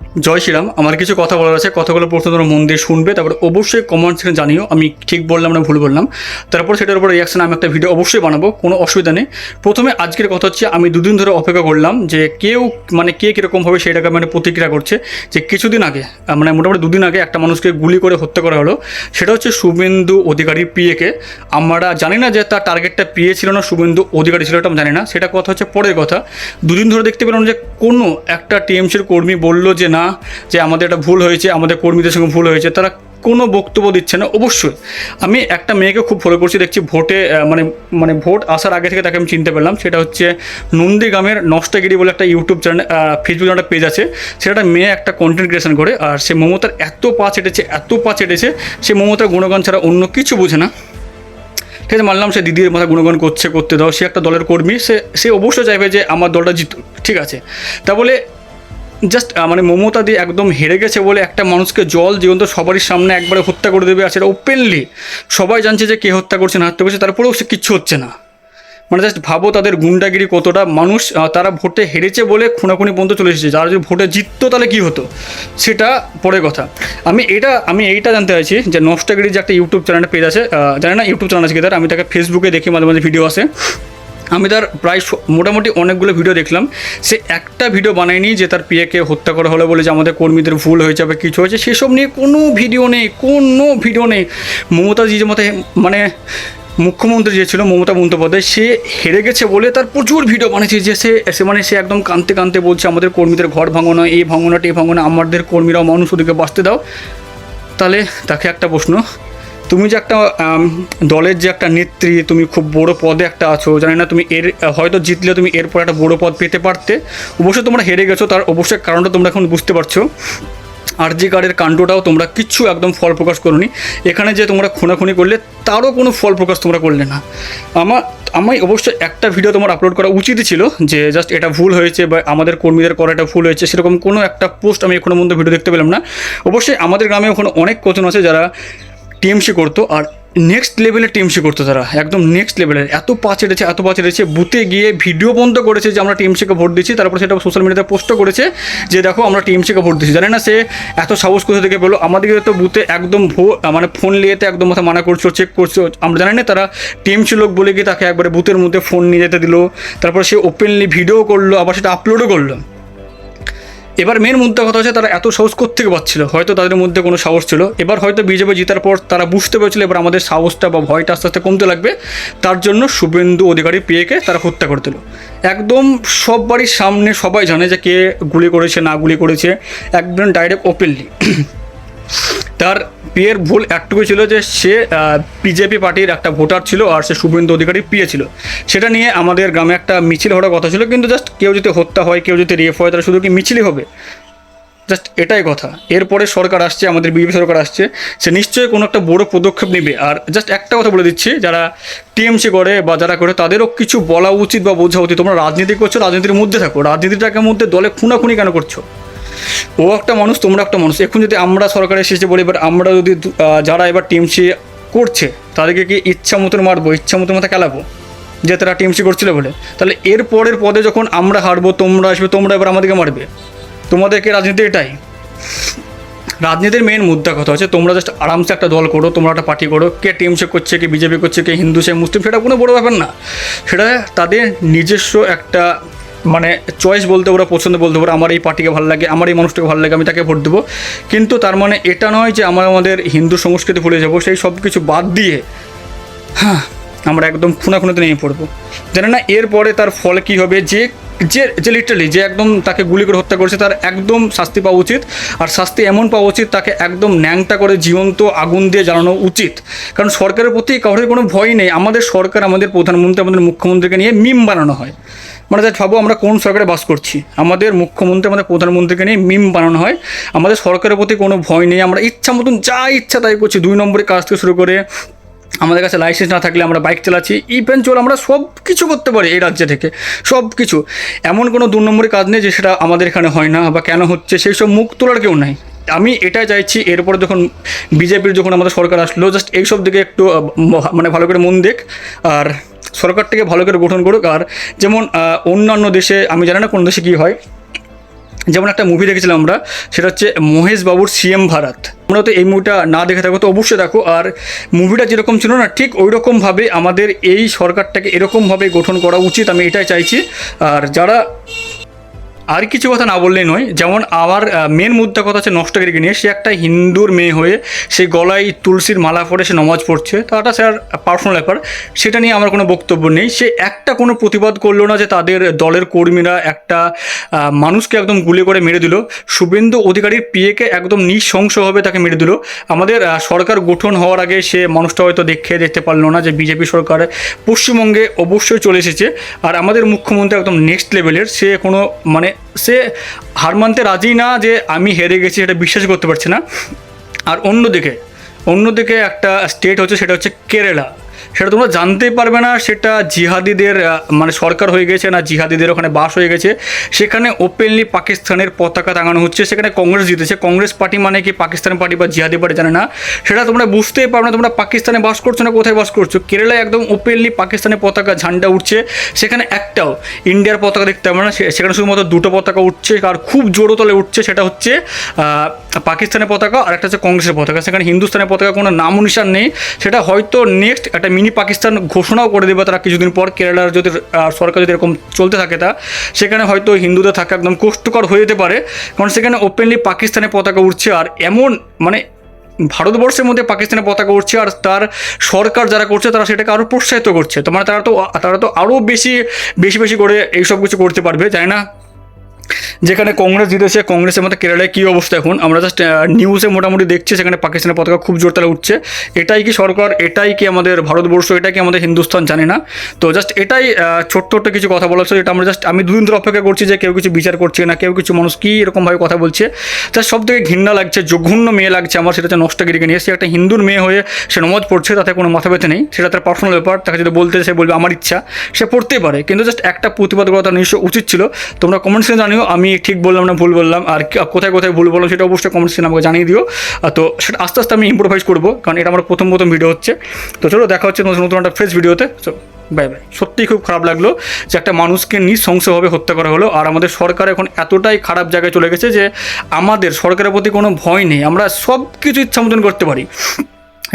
জয় শ্রীরাম। আমার কিছু কথা বলার আছে, কথাগুলো প্রথমে তোমরা মন দিয়ে শুনবে, তারপরে অবশ্যই কমেন্ট সেখানে জানিও আমি ঠিক বললাম না ভুল বললাম। তারপর সেটার উপর রিয়াকশন আমি একটা ভিডিও অবশ্যই বানাবো, কোনো অসুবিধা নেই। প্রথমে আজকের কথা হচ্ছে, আমি দুদিন ধরে অপেক্ষা করলাম যে কে কীরকমভাবে সেটাকে প্রতিক্রিয়া করছে। যে কিছুদিন আগে মোটামুটি দুদিন আগে একটা মানুষকে গুলি করে হত্যা করা হলো, সেটা হচ্ছে শুভেন্দু অধিকারীর পিএকে। আমরা জানি না যে তার টার্গেটটা পিএ ছিল না শুভেন্দু অধিকারী ছিল, এটা আমি জানি না, সেটা কথা হচ্ছে পরের কথা। দুদিন ধরে দেখতে পেলাম যে কোনো একটা টিএমসির কর্মী বলল যে না, যে আমাদের এটা ভুল হয়েছে, আমাদের কর্মীদের সঙ্গে ভুল হয়েছে, তারা কোনো বক্তব্য দিচ্ছে না। অবশ্যই আমি একটা মেয়েকে খুব ফলো করছি, দেখছি ভোটে ভোট আসার আগে থেকে তাকে আমি চিনতে পারলাম। সেটা হচ্ছে নন্দীগ্রামের নষ্টাগিরি বলে একটা ইউটিউব চ্যানেল, ফেসবুকে একটা পেজ আছে, সেটা মেয়ে একটা কন্টেন্ট ক্রিয়েশন করে। আর সে মমতার এত পা চেটেছে, সে মমতার গুণগান ছাড়া অন্য কিছু বোঝে না। ঠিক আছে, মানলাম সে দিদির মাথা গুণগান করতে দাও, সে একটা দলের কর্মী, সে অবশ্যই চাইবে যে আমার দলটা জিতুক, ঠিক আছে। তা বলে জাস্ট মমতা দিয়ে একদম হেরে গেছে বলে একটা মানুষকে জল জীবন্ত সবারই সামনে একবারে হত্যা করে দেবে, আর সেটা ওপেনলি সবাই জানছে যে কে হত্যা করছে না হত্যা করছে, তারপরেও সে কিচ্ছু হচ্ছে না। জাস্ট ভাবো তাদের গুন্ডাগিরি কতটা। মানুষ তারা ভোটে হেরেছে বলে খুনাখুনি পর্যন্ত চলে এসেছে, যারা যদি ভোটে জিততো তাহলে কী হতো সেটা পরে কথা। আমি এইটা জানতে চাইছি যে নষ্টাগিরি যে একটা ইউটিউব চ্যানেলের পেজ আছে, জানি না ইউটিউব চ্যানেল আছে কি তার, আমি তাকে ফেসবুকে দেখি মাঝে মাঝে ভিডিও আসে, আমি তার প্রায় মোটামুটি অনেকগুলো ভিডিও দেখলাম। সে একটা ভিডিও বানায়নি যে তার পিএকে হত্যা করা হলো বলে যে আমাদের কর্মীদের ভুল হয়েছে বা কিছু হয়েছে, সেসব নিয়ে কোনো ভিডিও নেই। মমতাজি যে মুখ্যমন্ত্রী যে ছিল মমতা বন্দ্যোপাধ্যায়, সে হেরে গেছে বলে তার প্রচুর ভিডিও বানিয়েছে, যে সে একদম কাঁদতে বলছে আমাদের কর্মীদের ঘর ভাঙো না, এই ভাঙো না, আমাদের কর্মীরাও মানুষ, ওদিকে বাঁচতে দাও। তাহলে তাকে একটা প্রশ্ন, তুমি যে একটা দলের যে একটা নেত্রী, তুমি খুব বড় পদে একটা আছো, জানি না তুমি হয়তো জিতলে তুমি এরপর একটা বড় পদ পেতে পারতে, অবশ্যই তোমরা হেরে গেছো, তার অবশ্যই কারণটা তোমরা এখন বুঝতে পারছো। আরজি কার্ডের কাণ্ডটাও তোমরা কিচ্ছু একদম ফল প্রকাশ করোনি, এখানে যে তোমরা খুনাখুনি করলে তারও কোনো ফল প্রকাশ তোমরা করলে না। আমি অবশ্যই একটা ভিডিও তোমার আপলোড করা উচিত ছিল, যে জাস্ট এটা ভুল হয়েছে বা আমাদের কর্মীদের করা এটা ভুল হয়েছে, সেরকম কোনো একটা পোস্ট আমি এখনো পর্যন্ত ভিডিও দেখতে পেলাম না। অবশ্যই আমাদের গ্রামে ওখানে অনেক কজন আছে যারা টিএমসি করতো, আর নেক্সট লেভেলের টিএমসি করতো, তারা একদম নেক্সট লেভেলের, এত পা চেটেছে, বুথে গিয়ে ভিডিও বন্ধ করেছে যে আমরা টিএমসিকে ভোট দিচ্ছি, তারপর সেটা সোশ্যাল মিডিয়াতে পোস্টও করেছে যে দেখো আমরা টিএমসিকে ভোট দিচ্ছি। জানে না সে এত সাহস কোথা থেকে পেলো, আমাদেরকে তো বুথে একদম ফোন নিয়েতে একদম মাথা মানা করছো, চেক করছো, আমরা জানি না তারা টিএমসি লোক বলে গিয়ে তাকে একবারে বুথের মধ্যে ফোন নিয়ে যেতে দিল, তারপর সে ওপেনলি ভিডিও করলো, আবার সেটা আপলোডও করলো। এবার মেন মুদ্রা কথা হচ্ছে তারা এত সাহস কোত্থেকে পাচ্ছিল, হয়তো তাদের মধ্যে কোনো সাহস ছিল। এবার হয়তো বিজেপি জেতার পর তারা বুঝতে পেরেছিল এবার আমাদের সাহসটা বা ভয়টা আস্তে আস্তে কমতে লাগবে, তার জন্য শুভেন্দু অধিকারী পিএকে তারা হত্যা করে দিল। একদম সব বাড়ির সামনে সবাই জানে যে কে গুলি করেছে না গুলি করেছে, একদম ডাইরেক্ট ওপেনলি। তার পিএর ভুল একটুকুই ছিল যে সে বিজেপি পার্টির একটা ভোটার ছিল, আর সে শুভেন্দু অধিকারী পিএ ছিল। সেটা নিয়ে আমাদের গ্রামে একটা মিছিল হওয়ার কথা ছিল, কিন্তু জাস্ট কেউ যদি হত্যা হয়, কেউ যদি রেপ হয়, তাহলে শুধু কি মিছিলই হবে? জাস্ট এটাই কথা। এরপরে সরকার আসছে, আমাদের বিজেপি সরকার আসছে, সে নিশ্চয়ই কোনো একটা বড় পদক্ষেপ নেবে। আর জাস্ট একটা কথা বলে দিচ্ছি, যারা টিএমসি করে বা যারা করে তাদেরও কিছু বলা উচিত বা বোঝা উচিত। তোমরা রাজনীতি করছো, রাজনীতির মধ্যে থাকো, রাজনীতিটাকে মধ্যে দলে খুনাখুনি কেন করছো? ও একটা মানুষ, তোমরা একটা মানুষ। এখন যদি আমরা সরকারের শেষে বলি, এবার আমরা যদি যারা এবার টিএমসি করছে তাদেরকে কি ইচ্ছা মতন মারবো, ইচ্ছা মতন মাথা খেলাবো যে তারা টিএমসি করছিল বলে? তাহলে এর পরের পদে যখন আমরা হারবো, তোমরা আসবে, তোমরা এবার আমাদেরকে মারবে। তোমাদেরকে রাজনীতি এটাই। রাজনীতির মেন মুদ্রা কথা হচ্ছে তোমরা জাস্ট আরামসে একটা দল করো, তোমরা একটা পার্টি করো, কে টিএমসি করছে, কে বিজেপি করছে, কে হিন্দু, সে মুসলিম, সেটা কোনো বড় ব্যাপার না। সেটা তাদের নিজস্ব একটা চয়েস বলতে ওরা পছন্দ বলতে পারে, আমার এই পার্টিকে ভালো লাগে, আমার এই মানুষটাকে ভালো লাগে, আমি তাকে ভোট দেবো। কিন্তু তার এটা নয় যে আমাদের হিন্দু সংস্কৃতি ভুলে যাবো, সেই সব কিছু বাদ দিয়ে আমরা একদম খুনাখুনিতে নেমে পড়বো। জানে না এরপরে তার ফল কী হবে। যে লিটারালি যে একদম তাকে গুলি করে হত্যা করেছে, তার একদম শাস্তি পাওয়া উচিত। আর শাস্তি এমন পাওয়া উচিত, তাকে একদম ন্যাংটা করে জীবন্ত আগুন দিয়ে জ্বালানো উচিত। কারণ সরকারের প্রতি কারোর কোনো ভয় নেই। আমাদের সরকার, আমাদের প্রধানমন্ত্রী, আমাদের মুখ্যমন্ত্রীকে নিয়ে মিম বানানো হয়। জাস্ট ভাবো আমরা কোন সরকারে বাস করছি। আমাদের মুখ্যমন্ত্রী, আমাদের প্রধানমন্ত্রীকে নিয়ে মিম বানানো হয়। আমাদের সরকারের প্রতি কোনো ভয় নেই, আমরা ইচ্ছা মতন যা ইচ্ছা তাই করছি। 2 নম্বরের কাজ থেকে শুরু করে আমাদের কাছে লাইসেন্স না থাকলে আমরা বাইক চালাচ্ছি, ইভেনচুয়াল আমরা সব কিছু করতে পারি এই রাজ্য থেকে, সব কিছু। এমন কোনো 2 নম্বরের কাজ নেই যে সেটা আমাদের এখানে হয় না বা কেন হচ্ছে, সেই সব মুখ তোলার কেউ নাই। আমি এটাই চাইছি, এরপরে যখন বিজেপির যখন আমাদের সরকার আসলো, জাস্ট এইসব দিকে একটু ভালো করে মন দেখ, আর সরকারটাকে ভালো করে গঠন করুক। আর যেমন অন্যান্য দেশে, আমি জানি না কোন দেশে কী হয়, যেমন একটা মুভি দেখেছিলাম আমরা, সেটা হচ্ছে মহেশ বাবুর সিএম ভারত। আমরা তো এই মুভিটা না দেখে থাকো তো অবশ্যই দেখো। আর মুভিটা যেরকম ছিল না, ঠিক ওই রকমভাবে আমাদের এই সরকারটাকে এরকমভাবে গঠন করা উচিত, আমি এটাই চাইছি। আর যারা আর কিছু কথা না বললেই নয়, যেমন আমার মেন মুদ্রা কথা হচ্ছে নষ্টগিরিকে নিয়ে। সে একটা হিন্দুর মেয়ে হয়ে সে গলায় তুলসীর মালা পরে সে নমাজ পড়ছে, তাটা স্যার পার্সোনাল ব্যাপার, সেটা নিয়ে আমার কোনো বক্তব্য নেই। সে একটা কোনো প্রতিবাদ করলো না যে তাদের দলের কর্মীরা একটা মানুষকে একদম গুলি করে মেরে দিল, শুভেন্দু অধিকারীর পিএকে একদম নৃশংসভাবে তাকে মেরে দিল। আমাদের সরকার গঠন হওয়ার আগে সে মানুষটা হয়তো দেখতে পারলো না যে বিজেপি সরকার পশ্চিমবঙ্গে অবশ্যই চলে এসেছে। আর আমাদের মুখ্যমন্ত্রী একদম নেক্সট লেভেলের, সে কোনো মানে সে হার মানতে রাজি না যে আমি হেরে গেছি, এটা বিশ্বাস করতে পারছে না। আর অন্যদিকে একটা স্টেট হচ্ছে, সেটা হচ্ছে কেরালা। সেটা তোমরা জানতেই পারবে না সেটা জিহাদিদের মানে সরকার হয়ে গেছে না জিহাদিদের ওখানে বাস হয়ে গেছে। সেখানে ওপেনলি পাকিস্তানের পতাকা টাঙানো হচ্ছে। সেখানে কংগ্রেস জিতেছে। কংগ্রেস পার্টি মানে কি পাকিস্তান পার্টি বা জিহাদি পার্টি জানে না, সেটা তোমরা বুঝতেই পারবে না। তোমরা পাকিস্তানে বাস করছো না কোথায় বাস করছো? কেরালায় একদম ওপেনলি পাকিস্তানের পতাকা ঝান্ডা উঠছে। সেখানে একটাও ইন্ডিয়ার পতাকা দেখতে পাবে না, সেখানে শুধুমাত্র দুটো পতাকা উঠছে, আর খুব জোরতলে উঠছে। সেটা হচ্ছে পাকিস্তানের পতাকা আর একটা হচ্ছে কংগ্রেসের পতাকা। সেখানে হিন্দুস্তানের পতাকা কোনো নাম নিশান নেই। সেটা হয়তো নেক্সট একটা মিনি পাকিস্তান ঘোষণাও করে দেবে তারা কিছুদিন পর। কেরালার যদি সরকার যদি এরকম চলতে থাকে, তা সেখানে হয়তো হিন্দুদের থাকা একদম কষ্টকর হয়ে যেতে পারে, কারণ সেখানে ওপেনলি পাকিস্তানের পতাকা উঠছে। আর এমন মানে ভারতবর্ষের মধ্যে পাকিস্তানের পতাকা উঠছে, আর তার সরকার যারা করছে তারা সেটাকে আরও প্রোৎসাহিত করছে। তো মানে তারা তো আরও বেশি করে এইসব কিছু করতে পারবে, জানি না। যেখানে কংগ্রেস জিতেছে, কংগ্রেসের মধ্যে কেরালায় কী অবস্থা এখন আমরা জাস্ট নিউজে মোটামুটি দেখছি, সেখানে পাকিস্তানের পতাকা খুব জোরতলে উঠছে। এটাই কি সরকার? এটাই কি আমাদের ভারতবর্ষ? এটাই কি আমাদের হিন্দুস্তান? জানি না। তো জাস্ট এটাই ছোট্ট কিছু কথা বলা হচ্ছে, যেটা আমরা আমি দুদিন ধরে অপেক্ষা করছি যে কেউ কিছু বিচার করছে না, কেউ কিছু মানুষ কী এরকমভাবে কথা বলছে। তার সব থেকে ঘৃণা লাগছে, জঘন্য মেয়ে লাগছে আমার, সেটা হচ্ছে নষ্টগিরিকে নিয়ে। সে একটা হিন্দুর মেয়ে হয়ে সে নমাজ পড়ছে, তাতে কোনো মাথা ব্যথা নেই, সেটা তার পার্সোনাল ব্যাপার। তাকে যদি বলতে সে বলবে আমার ইচ্ছা, সে পড়তেই পারে, কিন্তু জাস্ট একটা প্রতিবাদ করা তার নিশ্চয় উচিত ছিল। তোমরা কমেন্টসে জানিও আমি ঠিক বললাম না ভুল বললাম, আর কোথায় ভুল বললাম সেটা অবশ্যই কমেন্টসে আমাকে জানিয়ে দিও। তো সেটা আস্তে আস্তে আমি ইম্প্রোভাইজ করবো, কারণ এটা আমার প্রথম ভিডিও হচ্ছে। তো চলো দেখা হচ্ছে নতুন একটা ফ্রেশ ভিডিওতে। So bye bye. সত্যিই খুব খারাপ লাগলো যে একটা মানুষকে নৃশংসভাবে হত্যা করা হলো। আর আমাদের সরকার এখন এতটাই খারাপ জায়গায় চলে গেছে যে আমাদের সরকারের প্রতি কোনো ভয় নেই, আমরা সব কিছু ইচ্ছা মতন করতে পারি।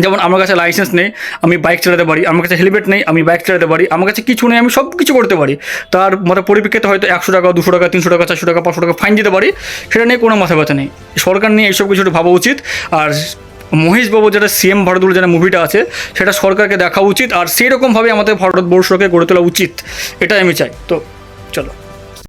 যেমন আমার কাছে লাইসেন্স নেই, আমি বাইক চালাতে পারি। আমার কাছে হেলমেট নেই, আমি বাইক চালাতে পারি। আমার কাছে কিছু নেই, আমি সব কিছু করতে পারি। তার পরিপ্রেক্ষিতে হয়তো 100 টাকা, 200 টাকা, 300 টাকা, 400 টাকা, 500 টাকা ফাইন দিতে পারি। সেটা নিয়ে কোনো মাথা ব্যথা নেই। সরকার নিয়ে এইসব কিছু ভাবা উচিত। আর মহেশ বাবু যেটা সিএম ভারত বলে যেটা মুভিটা আছে, সেটা সরকারকে দেখা উচিত, আর সেরকমভাবে আমাদের ভারতবর্ষকে গড়ে তোলা উচিত, এটাই আমি চাই। তো চলো।